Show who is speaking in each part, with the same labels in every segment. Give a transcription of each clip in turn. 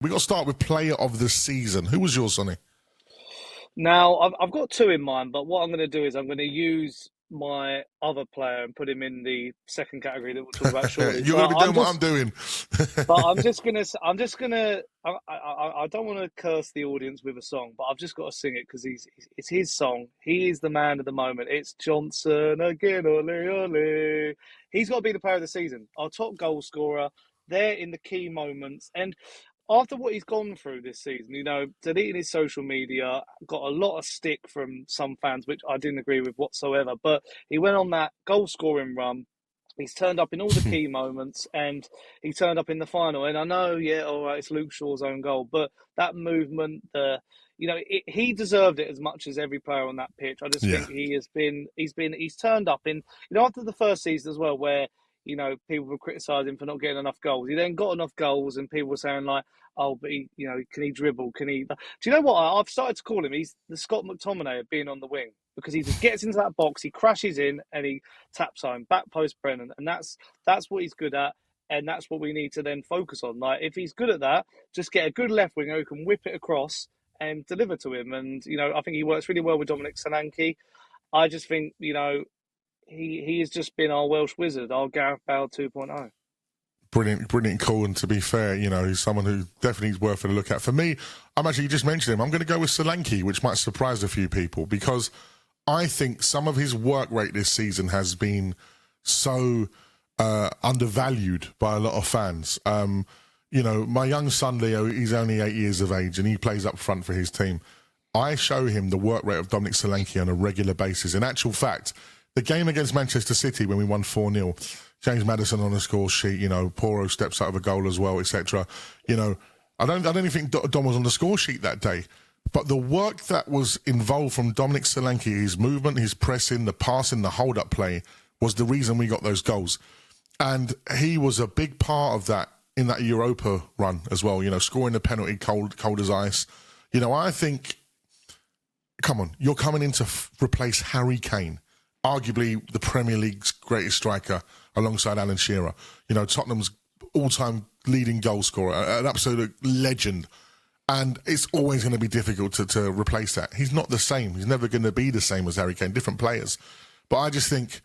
Speaker 1: We got to start with player of the season. Who was yours, Sonny?
Speaker 2: Now, I've got two in mind, but what I'm going to do is I'm going to use my other player and put him in the second category that we'll talk about shortly.
Speaker 1: You're going to be doing what I'm doing.
Speaker 2: But I don't want to curse the audience with a song, but I've just got to sing it because it's his song. He is the man of the moment. It's Johnson again, ole ole. He's got to be the player of the season, our top goal scorer. There in the key moments, and after what he's gone through this season, deleting his social media, got a lot of stick from some fans, which I didn't agree with whatsoever. But he went on that goal scoring run. He's turned up in all the key moments, and he turned up in the final. And I know, yeah, all right, it's Luke Shaw's own goal, but that movement, he deserved it as much as every player on that pitch. I just
Speaker 1: Yeah.
Speaker 2: think he's turned up in, after the first season as well, where people were criticising for not getting enough goals. He then got enough goals, and people were saying like, "Oh, but can he dribble? Can he?" Do you know what? I've started to call him. He's the Scott McTominay of being on the wing, because he just gets into that box, he crashes in, and he taps home back post Brennan, and that's what he's good at, and that's what we need to then focus on. Like, if he's good at that, just get a good left winger who can whip it across and deliver to him. And I think he works really well with Dominic Solanke. I just think he has just been our Welsh wizard, our Gareth Bale 2.0.
Speaker 1: Brilliant call. And to be fair, he's someone who definitely is worth a look at. For me, you just mentioned him. I'm going to go with Solanke, which might surprise a few people, because I think some of his work rate this season has been so undervalued by a lot of fans. My young son, Leo, he's only 8 years of age, and he plays up front for his team. I show him the work rate of Dominic Solanke on a regular basis. In actual fact, the game against Manchester City when we won 4-0, James Maddison on the score sheet, Porro steps out of a goal as well, etc. I don't even think Dom was on the score sheet that day. But the work that was involved from Dominic Solanke, his movement, his pressing, the passing, the hold-up play, was the reason we got those goals. And he was a big part of that in that Europa run as well, scoring the penalty cold as ice. I think, come on, you're coming in to replace Harry Kane, arguably the Premier League's greatest striker, alongside Alan Shearer. Tottenham's all-time leading goal scorer, an absolute legend. And it's always going to be difficult to replace that. He's not the same. He's never going to be the same as Harry Kane, different players. But I just think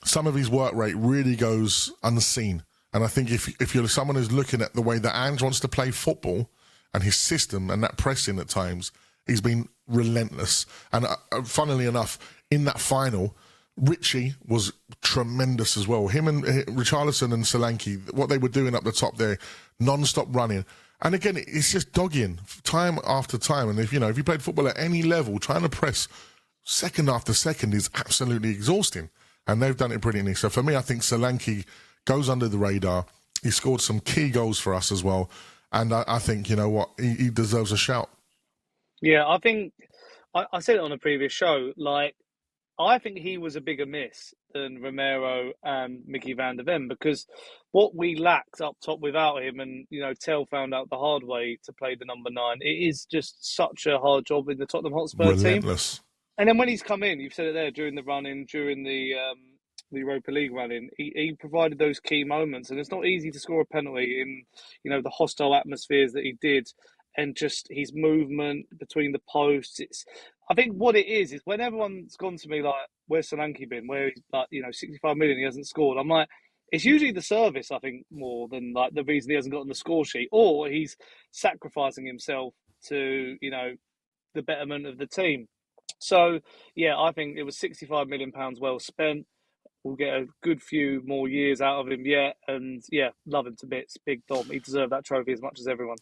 Speaker 1: some of his work rate really goes unseen. And I think if you're someone who's looking at the way that Ange wants to play football and his system and that pressing at times, he's been relentless. And funnily enough, in that final, Richie was tremendous as well. Him and Richarlison and Solanke, what they were doing up the top there, non-stop running. And again, it's just dogging time after time. And if you played football at any level, trying to press second after second is absolutely exhausting. And they've done it brilliantly. So for me, I think Solanke goes under the radar. He scored some key goals for us as well. And I think, he deserves a shout.
Speaker 2: Yeah, I think I said it on a previous show. I think he was a bigger miss than Romero and Mickey van der Ven, because what we lacked up top without him, and Tell found out the hard way to play the number 9. It is just such a hard job in the Tottenham Hotspur
Speaker 1: Relentless.
Speaker 2: team. And then when he's come in, you've said it there, during the run-in, during the Europa League run-in, he provided those key moments. And it's not easy to score a penalty in, the hostile atmospheres that he did. And just his movement between the posts. I think what it is when everyone's gone to me like, where's Solanke been? Where he's 65 million, he hasn't scored. I'm like, it's usually the service, I think, more than the reason he hasn't got on the score sheet, or he's sacrificing himself to, the betterment of the team. So, yeah, I think it was £65 million well spent. We'll get a good few more years out of him yet. And, yeah, love him to bits. Big Dom. He deserved that trophy as much as everyone.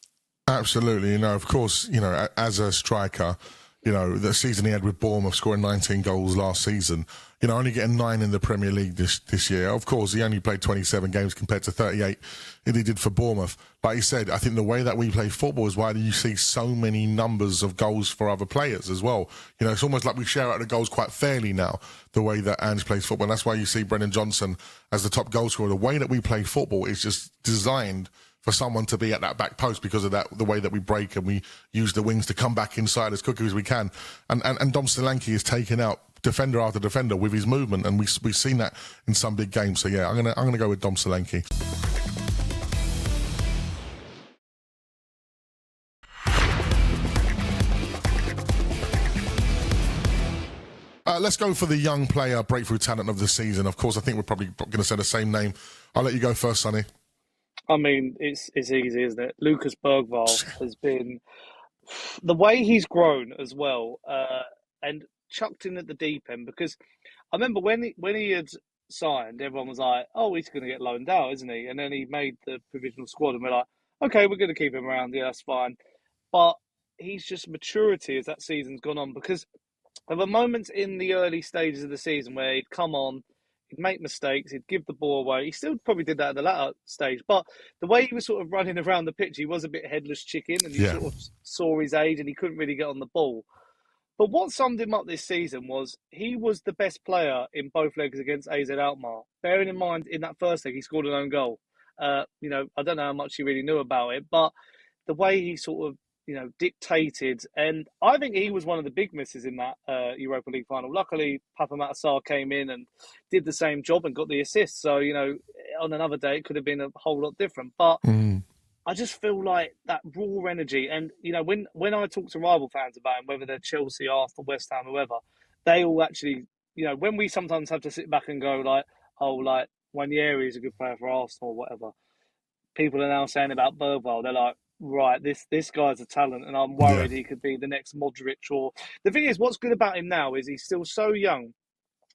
Speaker 1: Absolutely. Of course, as a striker, the season he had with Bournemouth, scoring 19 goals last season, only getting 9 in the Premier League this year. Of course, he only played 27 games compared to 38 that he did for Bournemouth. Like you said, I think the way that we play football is why do you see so many numbers of goals for other players as well. It's almost like we share out the goals quite fairly now, the way that Ange plays football. And that's why you see Brennan Johnson as the top goal scorer. The way that we play football is just designed for someone to be at that back post because of the way that we break and we use the wings to come back inside as quickly as we can. And Dom Solanke is taking out defender after defender with his movement, and we've seen that in some big games. So yeah, I'm gonna go with Dom Solanke. Let's go for the young player breakthrough talent of the season. Of course, I think we're probably going to say the same name. I'll let you go first, Sonny.
Speaker 2: I mean, it's easy, isn't it? Lucas Bergvall has been the way he's grown as well, and chucked in at the deep end. Because I remember when he had signed, everyone was like, "Oh, he's going to get loaned out, isn't he?" And then he made the provisional squad, and we're like, "Okay, we're going to keep him around. Yeah, that's fine." But he's just maturity as that season's gone on, because there were moments in the early stages of the season where he'd come on, he'd make mistakes, he'd give the ball away. He still probably did that at the latter stage, but the way he was sort of running around the pitch, he was a bit headless chicken, and you
Speaker 1: Yeah.
Speaker 2: sort of saw his age, and he couldn't really get on the ball. But what summed him up this season was he was the best player in both legs against AZ Alkmaar. Bearing in mind, in that first leg, he scored an own goal. I don't know how much he really knew about it, but the way he sort of, dictated, and I think he was one of the big misses in that Europa League final. Luckily, Papa Matasar came in and did the same job and got the assist. So, on another day, it could have been a whole lot different. But I just feel like that raw energy, and when I talk to rival fans about him, whether they're Chelsea, Arsenal, West Ham, whoever, they all actually, when we sometimes have to sit back and go like, oh, like Wanyeri is a good player for Arsenal or whatever, people are now saying about Bergvall, they're like, right, this guy's a talent, and I'm worried he could be the next Modric. Or the thing is, what's good about him now is he's still so young.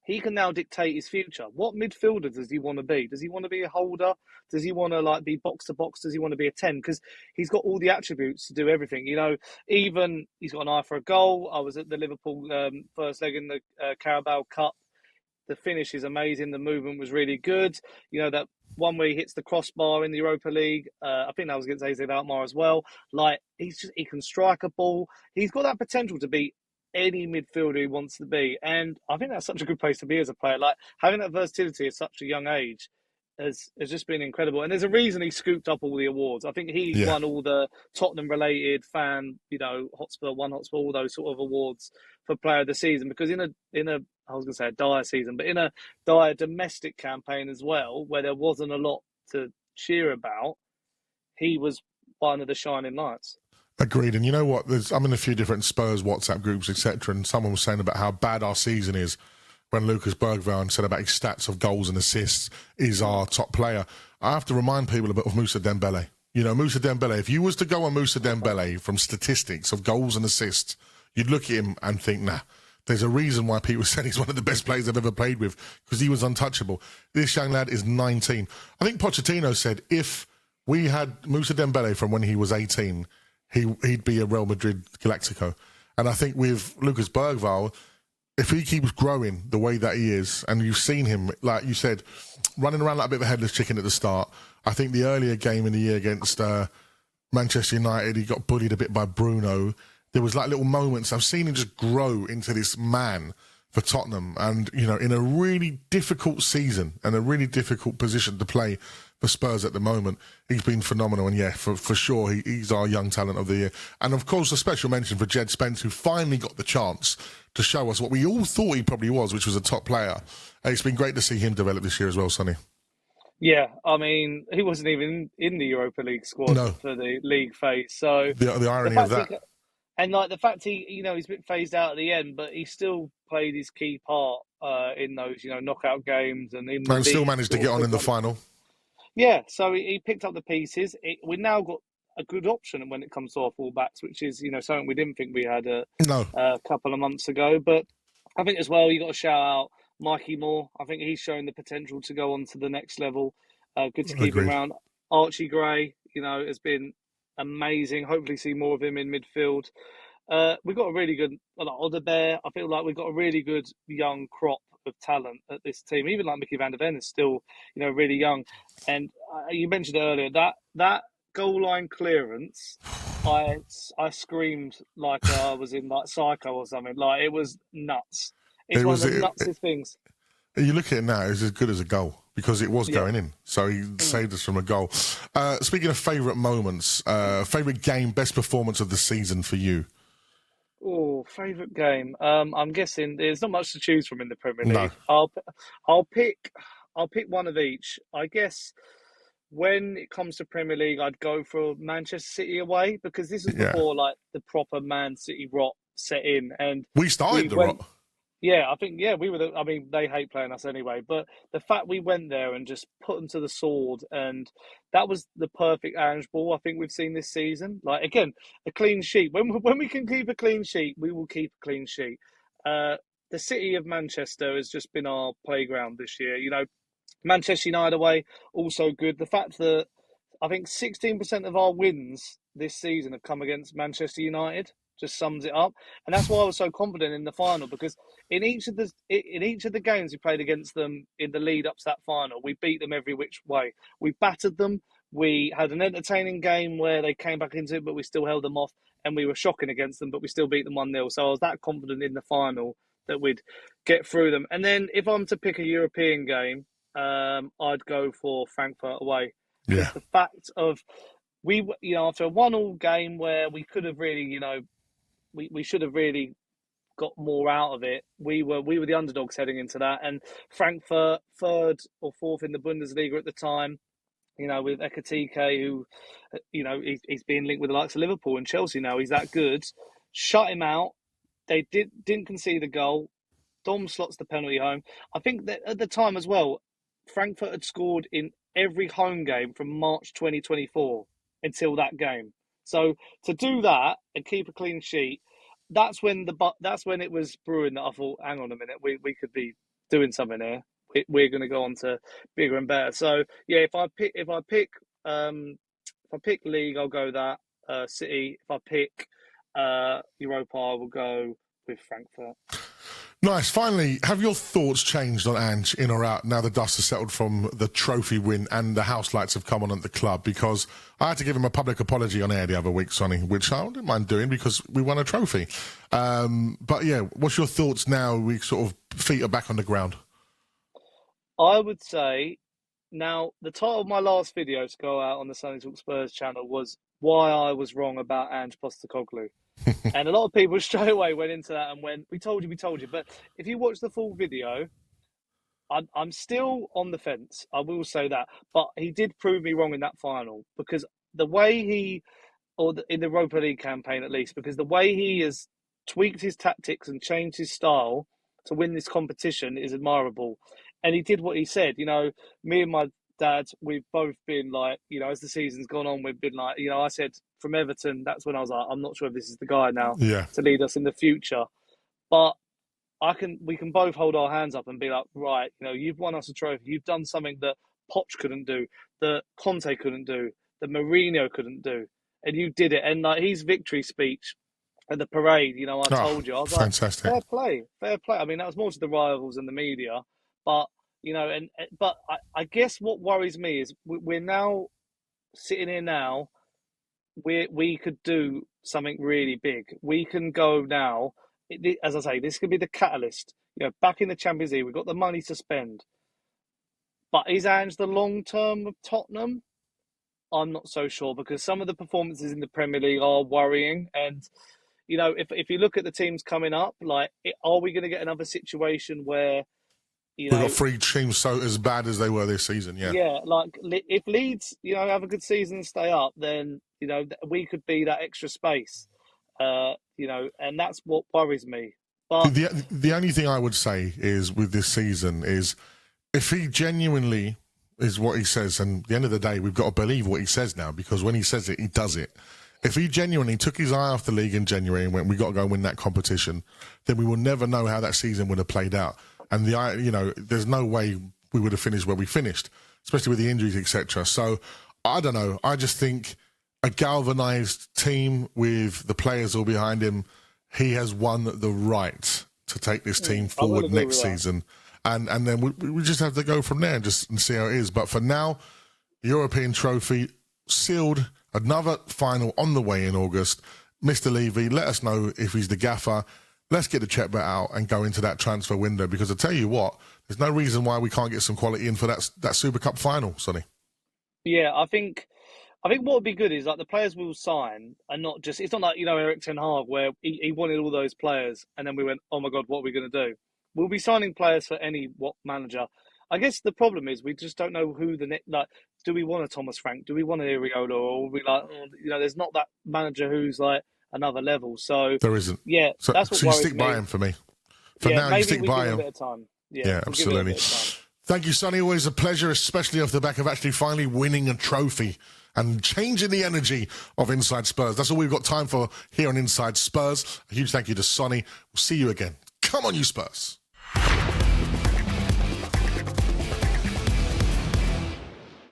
Speaker 2: He can now dictate his future. What midfielder does he want to be? Does he want to be a holder? Does he want to be box to box? Does he want to be a 10? Because he's got all the attributes to do everything. Even he's got an eye for a goal. I was at the Liverpool first leg in the Carabao Cup. The finish is amazing. The movement was really good. That one where he hits the crossbar in the Europa League. I think that was against AZ Alkmaar as well. Like, he can strike a ball. He's got that potential to be any midfielder he wants to be. And I think that's such a good place to be as a player. Like, having that versatility at such a young age has just been incredible. And there's a reason he scooped up all the awards. I think he won all the Tottenham-related fan, Hotspur, all those sort of awards for player of the season. Because in a I was going to say a dire season, but in a dire domestic campaign as well, where there wasn't a lot to cheer about, he was one of the shining lights.
Speaker 1: Agreed. And you know what? I'm in a few different Spurs WhatsApp groups, etc., and someone was saying about how bad our season is when Lucas Bergvall said about his stats of goals and assists is our top player. I have to remind people a bit of Moussa Dembele. Moussa Dembele, if you was to go on Moussa Dembele from statistics of goals and assists, you'd look at him and think, nah, there's a reason why people said he's one of the best players I've ever played with, because he was untouchable. This young lad is 19. I think Pochettino said if we had Moussa Dembele from when he was 18, he'd be a Real Madrid Galactico. And I think with Lucas Bergvall, if he keeps growing the way that he is, and you've seen him, like you said, running around like a bit of a headless chicken at the start. I think the earlier game in the year against Manchester United, he got bullied a bit by Bruno. There was like little moments. I've seen him just grow into this man for Tottenham, and in a really difficult season and a really difficult position to play for Spurs at the moment, he's been phenomenal. And for sure, he's our young talent of the year. And of course, a special mention for Jed Spence, who finally got the chance to show us what we all thought he probably was, which was a top player. It's been great to see him develop this year as well, Sonny.
Speaker 2: Yeah, I mean, he wasn't even in the Europa League squad for the league phase. So
Speaker 1: the irony of that.
Speaker 2: And the fact he's a bit phased out at the end, but he still played his key part in those, knockout games, and
Speaker 1: still managed to get on in the final.
Speaker 2: Yeah, so he picked up the pieces. We've now got a good option when it comes to our fullbacks, which is something we didn't think we had a couple of months ago. But I think as well, you got to shout out Mikey Moore. I think he's shown the potential to go on to the next level. Good to keep him around. Archie Gray, has been amazing. Hopefully see more of him in midfield. We've got a really good Odebear. I feel like we've got a really good young crop of talent at this team. Even like Mickey van der Ven is still, really young. And you mentioned earlier that goal line clearance, I screamed like I was in like Psycho or something. Like, it was nuts. It's one of the nutsest things.
Speaker 1: You look at it now, it's as good as a goal because it was going in. So he saved us from a goal. Speaking of favourite moments, favourite game, best performance of the season for you?
Speaker 2: Oh, favourite game. I'm guessing there's not much to choose from in the Premier League. No. I'll pick one of each. I guess when it comes to Premier League, I'd go for Manchester City away, because this is before like the proper Man City rot set in, and
Speaker 1: we started the rot.
Speaker 2: Yeah, I think we were. I mean, they hate playing us anyway, but the fact we went there and just put them to the sword, and that was the perfect Ange ball I think we've seen this season. Like again, a clean sheet. When we can keep a clean sheet, we will keep a clean sheet. Uh, the city of Manchester has just been our playground this year. Manchester United away also good. The fact that I think 16% of our wins this season have come against Manchester United just sums it up, and that's why I was so confident in the final, because in each of the games we played against them in the lead up to that final, we beat them every which way. We battered them. We had an entertaining game where they came back into it, but we still held them off, and we were shocking against them, but we still beat them 1-0. So I was that confident in the final that we'd get through them. And then if I'm to pick a European game, I'd go for Frankfurt away.
Speaker 1: Yeah.
Speaker 2: The fact of after a 1-1 game where we could have really, we should have really got more out of it. We were the underdogs heading into that, and Frankfurt third or fourth in the Bundesliga at the time. With Ekatike, who, he's being linked with the likes of Liverpool and Chelsea now. He's that good. Shut him out. They didn't concede a goal. Dom slots the penalty home. I think that at the time as well, Frankfurt had scored in every home game from March 2024 until that game. So to do that and keep a clean sheet, that's when it was brewing that I thought, hang on a minute, we could be doing something here. We're going to go on to bigger and better. So yeah, if I pick league, I'll go that City. If I pick Europa, I will go with Frankfurt.
Speaker 1: Nice. Finally, have your thoughts changed on Ange, in or out, now the dust has settled from the trophy win and the house lights have come on at the club? Because I had to give him a public apology on air the other week, Sonny, which I didn't mind doing because we won a trophy. But yeah, what's your thoughts now we sort of feet are back on the ground?
Speaker 2: I would say, now, the title of my last video to go out on the Sunny Talk Spurs channel was why I was wrong about Ange Postecoglou. And a lot of people straight away went into that and went, we told you. But if you watch the full video, I'm still on the fence. I will say that. But he did prove me wrong in that final, because the way in the Europa League campaign at least, because the way he has tweaked his tactics and changed his style to win this competition is admirable. And he did what he said. Me and my dad, we've both been like, as the season's gone on, we've been like, I said from Everton, that's when I was like, I'm not sure if this is the guy now to lead us in the future. But we can both hold our hands up and be like, right, you've won us a trophy. You've done something that Poch couldn't do, that Conte couldn't do, that Mourinho couldn't do. And you did it. And like his victory speech at the parade, I told you, I was
Speaker 1: fantastic.
Speaker 2: Like, fair play. I mean, that was more to the rivals and the media. But, but I guess what worries me is we're now sitting here now, we could do something really big. We can go now. As I say, this could be the catalyst. Back in the Champions League, we've got the money to spend. But is Ange the long term of Tottenham? I'm not so sure, because some of the performances in the Premier League are worrying. And, if you look at the teams coming up, like, are we going to get another situation where,
Speaker 1: we've got three teams so as bad as they were this season, yeah.
Speaker 2: Yeah, like if Leeds, have a good season and stay up, then, we could be that extra space, and that's what worries me. But
Speaker 1: the only thing I would say is with this season is if he genuinely is what he says, and at the end of the day, we've got to believe what he says now, because when he says it, he does it. If he genuinely took his eye off the league in January and went, we got to go and win that competition, then we will never know how that season would have played out. And there's no way we would have finished where we finished, especially with the injuries, etc. So I don't know. I just think a galvanised team with the players all behind him, he has won the right to take this team forward next season. And then we just have to go from there and see how it is. But for now, European trophy sealed, another final on the way in August. Mr. Levy, let us know if he's the gaffer. Let's get the check bet out and go into that transfer window, because I tell you what, there's no reason why we can't get some quality in for that Super Cup final, Sonny.
Speaker 2: Yeah, I think what would be good is like the players we'll sign are not just, it's not like, Erik ten Hag where he wanted all those players and then we went, oh my God, what are we going to do? We'll be signing players for what manager. I guess the problem is we just don't know who the next, like, do we want a Thomas Frank? Do we want an Iriola? Or are we like, there's not that manager who's like another level. So
Speaker 1: there isn't.
Speaker 2: Yeah,
Speaker 1: so,
Speaker 2: that's what
Speaker 1: so you
Speaker 2: worries
Speaker 1: stick by
Speaker 2: me.
Speaker 1: him for me. For now,
Speaker 2: maybe
Speaker 1: you stick
Speaker 2: we
Speaker 1: by
Speaker 2: give it a
Speaker 1: him.
Speaker 2: bit of time.
Speaker 1: Yeah,
Speaker 2: we'll give it a
Speaker 1: absolutely.
Speaker 2: bit of time.
Speaker 1: Thank you, Sonny. Always a pleasure, especially off the back of actually finally winning a trophy and changing the energy of Inside Spurs. That's all we've got time for here on Inside Spurs. A huge thank you to Sonny. We'll see you again. Come on, you Spurs.